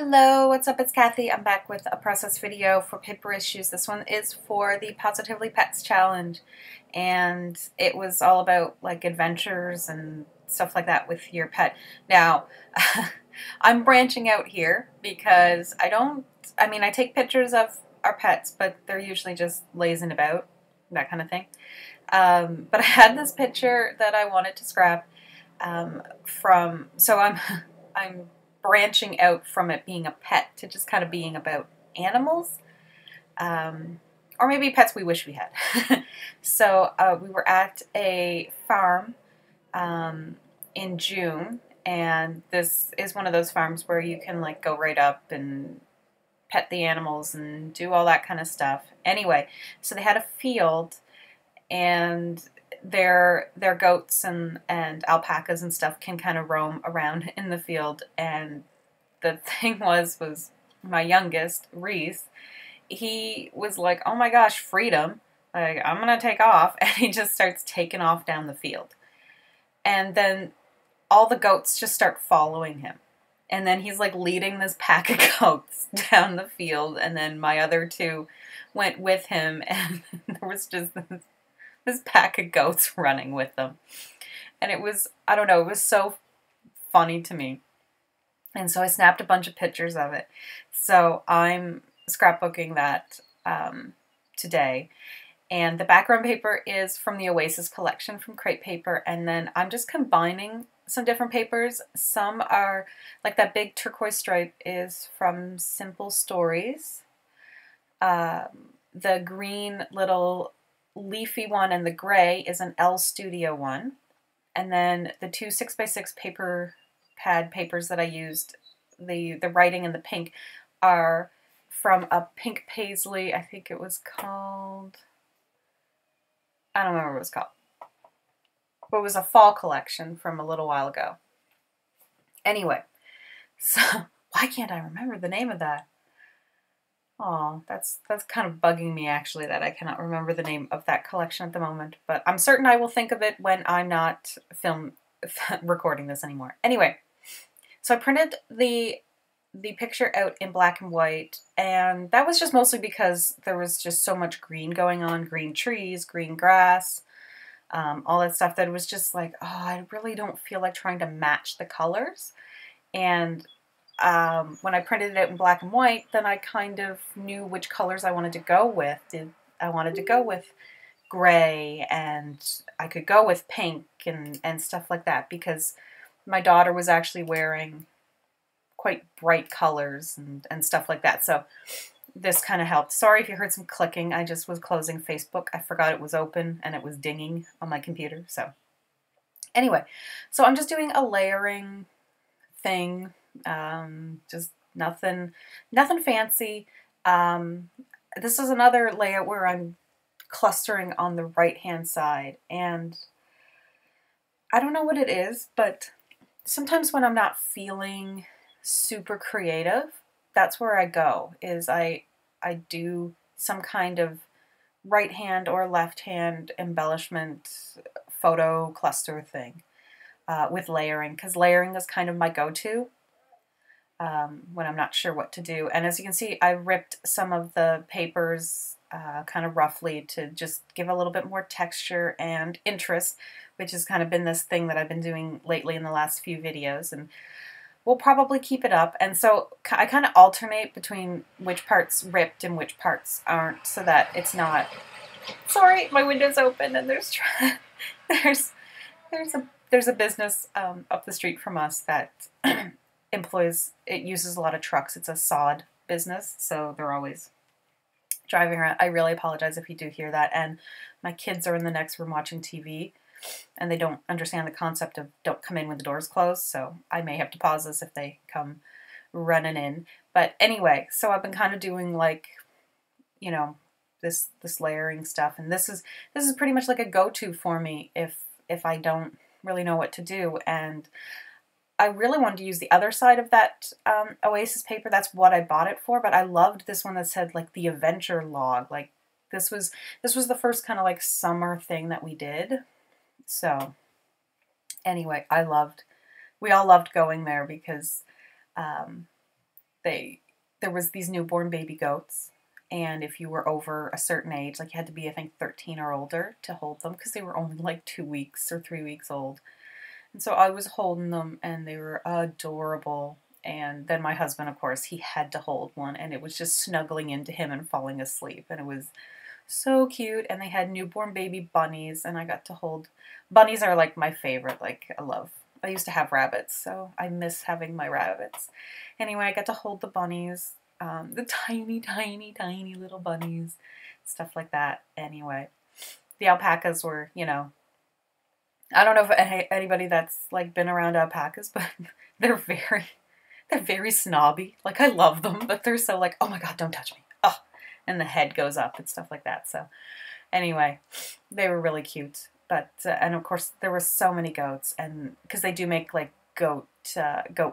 Hello, what's up? It's Kathy. I'm back with a process video for paper issues. This one is for the Positively Pets challenge, and it was all about like adventures and stuff like that with your pet. Now, I'm branching out here because I take pictures of our pets, but they're usually just lazing about, that kind of thing. But I had this picture that I wanted to scrap so I'm branching out from it being a pet to just kind of being about animals, or maybe pets we wish we had. So we were at a farm in June, and this is one of those farms where you can like go right up and pet the animals and do all that kind of stuff. Anyway, so they had a field, and their goats and alpacas and stuff can kind of roam around in the field. And the thing was my youngest, Reese, he was like, oh my gosh, freedom, like I'm gonna take off. And he just starts taking off down the field, and then all the goats just start following him, and then he's like leading this pack of goats down the field, and then my other two went with him, and there was just this pack of goats running with them. And it was, I don't know, it was so funny to me. And so I snapped a bunch of pictures of it. So I'm scrapbooking that today. And the background paper is from the Oasis collection from Crate Paper. And then I'm just combining some different papers. Some are, like that big turquoise stripe is from Simple Stories. The green little leafy one and the gray is an L Studio one. And then the two 6x6 paper pad papers that I used, the writing and the pink, are from a pink paisley. I think it was called, I don't remember what it was called, but it was a fall collection from a little while ago. Anyway, so why can't I remember the name of that? Oh, that's kind of bugging me, actually, that I cannot remember the name of that collection at the moment. But I'm certain I will think of it when I'm not recording this anymore. Anyway, so I printed the picture out in black and white, and that was just mostly because there was just so much green going on, green trees, green grass, all that stuff, that it was just like, oh, I really don't feel like trying to match the colors. And when I printed it out in black and white, then I kind of knew which colors I wanted to go with. I wanted to go with gray, and I could go with pink and stuff like that, because my daughter was actually wearing quite bright colors and stuff like that. So this kind of helped. Sorry if you heard some clicking. I just was closing Facebook. I forgot it was open and it was dinging on my computer. So anyway, so I'm just doing a layering thing. Just nothing fancy. This is another layout where I'm clustering on the right hand side, and I don't know what it is, but sometimes when I'm not feeling super creative, that's where I go, is I do some kind of right hand or left hand embellishment photo cluster thing with layering, because layering is kind of my go-to when I'm not sure what to do. And as you can see, I ripped some of the papers kind of roughly to just give a little bit more texture and interest, which has kind of been this thing that I've been doing lately in the last few videos, and we'll probably keep it up. And so I kind of alternate between which parts ripped and which parts aren't, so that it's not, sorry, my window's open and there's a business up the street from us that it uses a lot of trucks. It's a sod business, so they're always driving around. I really apologize if you do hear that. And my kids are in the next room watching TV, and they don't understand the concept of don't come in when the door's closed, so I may have to pause this if they come running in. But anyway, so I've been kind of doing, like, you know, this layering stuff, and this is pretty much like a go-to for me if I don't really know what to do. And I really wanted to use the other side of that Oasis paper. That's what I bought it for, but I loved this one that said like the adventure log. Like this was the first kind of like summer thing that we did. So anyway, we all loved going there because there was these newborn baby goats, and if you were over a certain age, like you had to be, I think, 13 or older to hold them because they were only like 2 weeks or 3 weeks old. And so I was holding them, and they were adorable. And then my husband, of course, he had to hold one, and it was just snuggling into him and falling asleep, and it was so cute. And they had newborn baby bunnies, and I got to hold. Bunnies are like my favorite. Like I used to have rabbits, so I miss having my rabbits. Anyway, I got to hold the bunnies, the tiny, tiny, tiny little bunnies, stuff like that. Anyway, the alpacas were, I don't know if anybody that's like been around alpacas, but they're very snobby. Like I love them, but they're so like, oh my God, don't touch me. Oh, and the head goes up and stuff like that. So anyway, they were really cute. But and of course there were so many goats, and because they do make like goat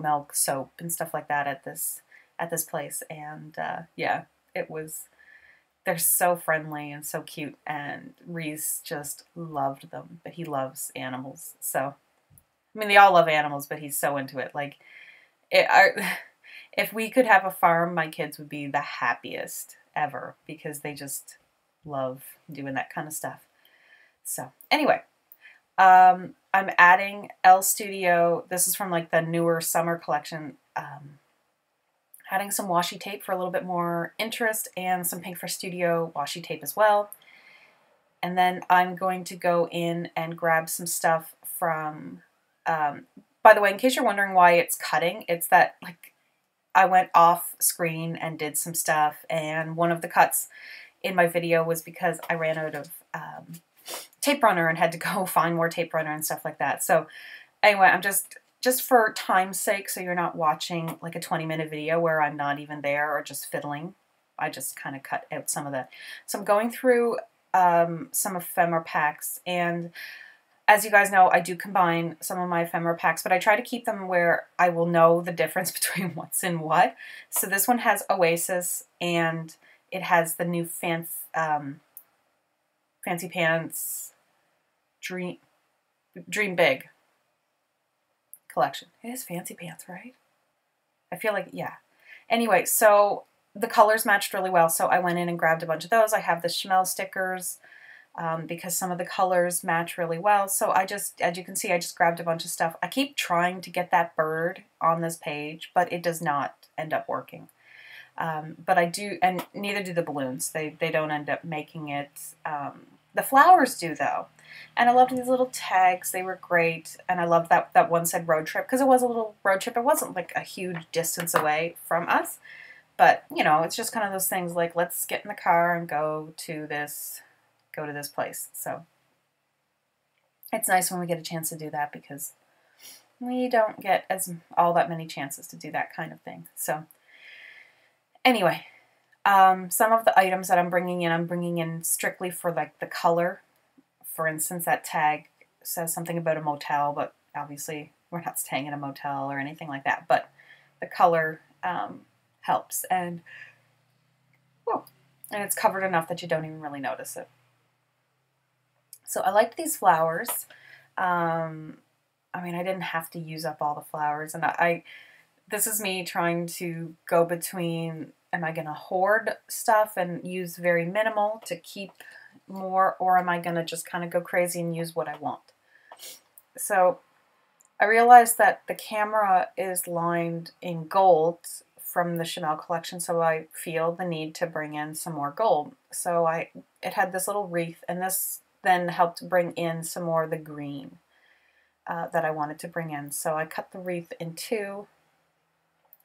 milk soap and stuff like that at this place, and yeah, it was. They're so friendly and so cute, and Reese just loved them. But he loves animals, so I mean they all love animals, but he's so into it. Like if we could have a farm, my kids would be the happiest ever because they just love doing that kind of stuff. So anyway, I'm adding L Studio. This is from like the newer summer collection. Adding some washi tape for a little bit more interest, and some Pink for Studio washi tape as well. And then I'm going to go in and grab some stuff from, by the way, in case you're wondering why it's cutting, it's that like I went off screen and did some stuff, and one of the cuts in my video was because I ran out of tape runner and had to go find more tape runner and stuff like that. So anyway, I'm just for time's sake, so you're not watching like a 20-minute video where I'm not even there or just fiddling, I just kind of cut out some of that. So I'm going through some ephemera packs, and as you guys know, I do combine some of my ephemera packs, but I try to keep them where I will know the difference between what's in what. So this one has Oasis, and it has the new Fancy Pants Dream Big collection. It is Fancy Pants, right? I feel like, yeah. Anyway, so the colors matched really well, so I went in and grabbed a bunch of those. I have the Chamel stickers because some of the colors match really well. So I just, as you can see, I just grabbed a bunch of stuff. I keep trying to get that bird on this page, but it does not end up working. But I do, and neither do the balloons. They don't end up making it. The flowers do, though. And I loved these little tags. They were great. And I loved that one said road trip, because it was a little road trip. It wasn't like a huge distance away from us. But, it's just kind of those things like, let's get in the car and go to this place. So it's nice when we get a chance to do that, because we don't get all that many chances to do that kind of thing. So anyway, some of the items that I'm bringing in strictly for like the color. For instance, that tag says something about a motel, but obviously we're not staying in a motel or anything like that. But the color helps, and it's covered enough that you don't even really notice it. So I liked these flowers. I mean, I didn't have to use up all the flowers, and this is me trying to go between, am I going to hoard stuff and use very minimal to keep more, or am I going to just kind of go crazy and use what I want? So I realized that the camera is lined in gold from the Chanel collection, so I feel the need to bring in some more gold. So it had this little wreath, and this then helped bring in some more of the green that I wanted to bring in. So I cut the wreath in two,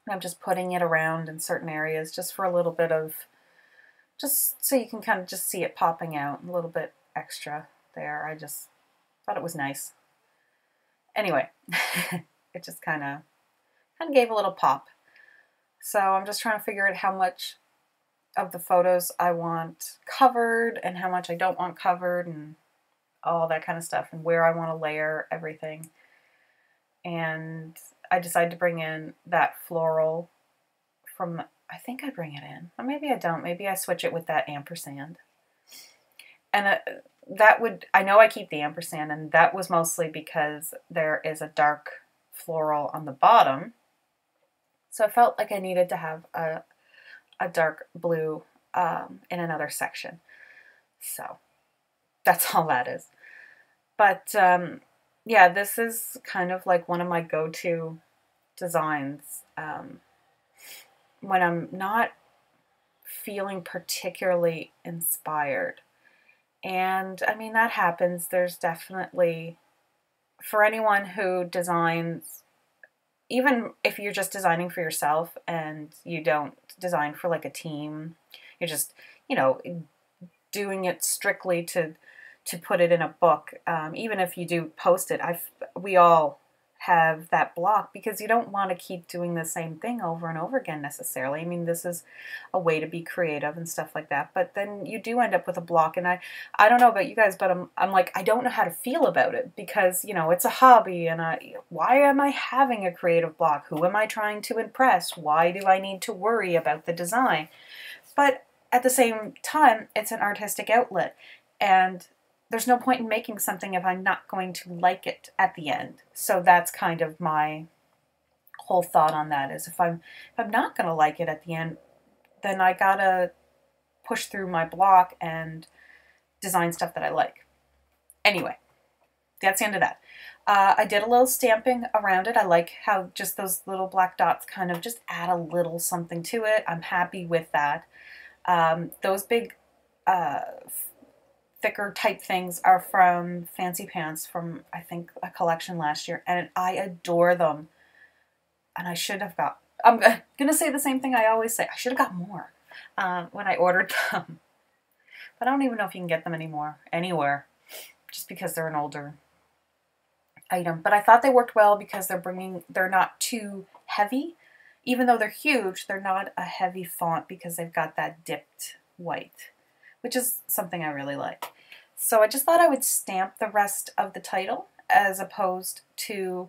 and I'm just putting it around in certain areas just for a little bit of, just so you can kind of just see it popping out a little bit extra there. I just thought it was nice. Anyway, it just kind of gave a little pop. So I'm just trying to figure out how much of the photos I want covered and how much I don't want covered and all that kind of stuff, and where I want to layer everything. And I decided to bring in that floral from, I think I bring it in, or maybe I don't. Maybe I switch it with that ampersand. And I know I keep the ampersand, and that was mostly because there is a dark floral on the bottom, So I felt like I needed to have a dark blue in another section. So that's all that is. But yeah, this is kind of like one of my go-to designs when I'm not feeling particularly inspired. And I mean, that happens. There's definitely, for anyone who designs, even if you're just designing for yourself and you don't design for like a team, you're just, you know, doing it strictly to put it in a book. Even if you do post it, we all have that block because you don't want to keep doing the same thing over and over again necessarily. I mean, this is a way to be creative and stuff like that, but then you do end up with a block. And I don't know about you guys, but I'm like, I don't know how to feel about it because, you know, it's a hobby, and why am I having a creative block? Who am I trying to impress? Why do I need to worry about the design? But at the same time, it's an artistic outlet, and there's no point in making something if I'm not going to like it at the end. So that's kind of my whole thought on that, is if I'm not going to like it at the end, then I gotta push through my block and design stuff that I like. Anyway, that's the end of that. I did a little stamping around it. I like how just those little black dots kind of just add a little something to it. I'm happy with that. Those big thicker type things are from Fancy Pants, from I think a collection last year, and I adore them. And I should have got, I'm gonna say the same thing I always say, I should have got more when I ordered them. But I don't even know if you can get them anywhere, just because they're an older item. But I thought they worked well because they're not too heavy. Even though they're huge, they're not a heavy font because they've got that dipped white, which is something I really like. So I just thought I would stamp the rest of the title as opposed to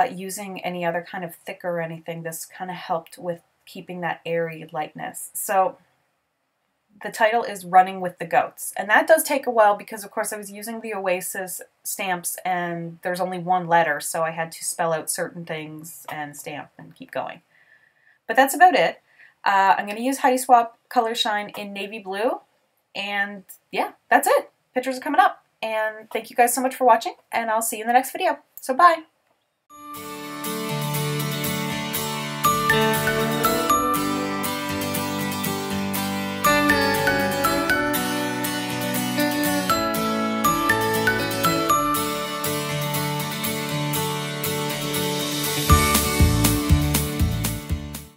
using any other kind of thicker or anything. This kind of helped with keeping that airy lightness. So the title is Running with the Goats. And that does take a while because, of course, I was using the Oasis stamps and there's only one letter, so I had to spell out certain things and stamp and keep going. But that's about it. I'm going to use Heidi Swap Color Shine in navy blue. And yeah, that's it. Pictures are coming up. And thank you guys so much for watching, and I'll see you in the next video. So bye.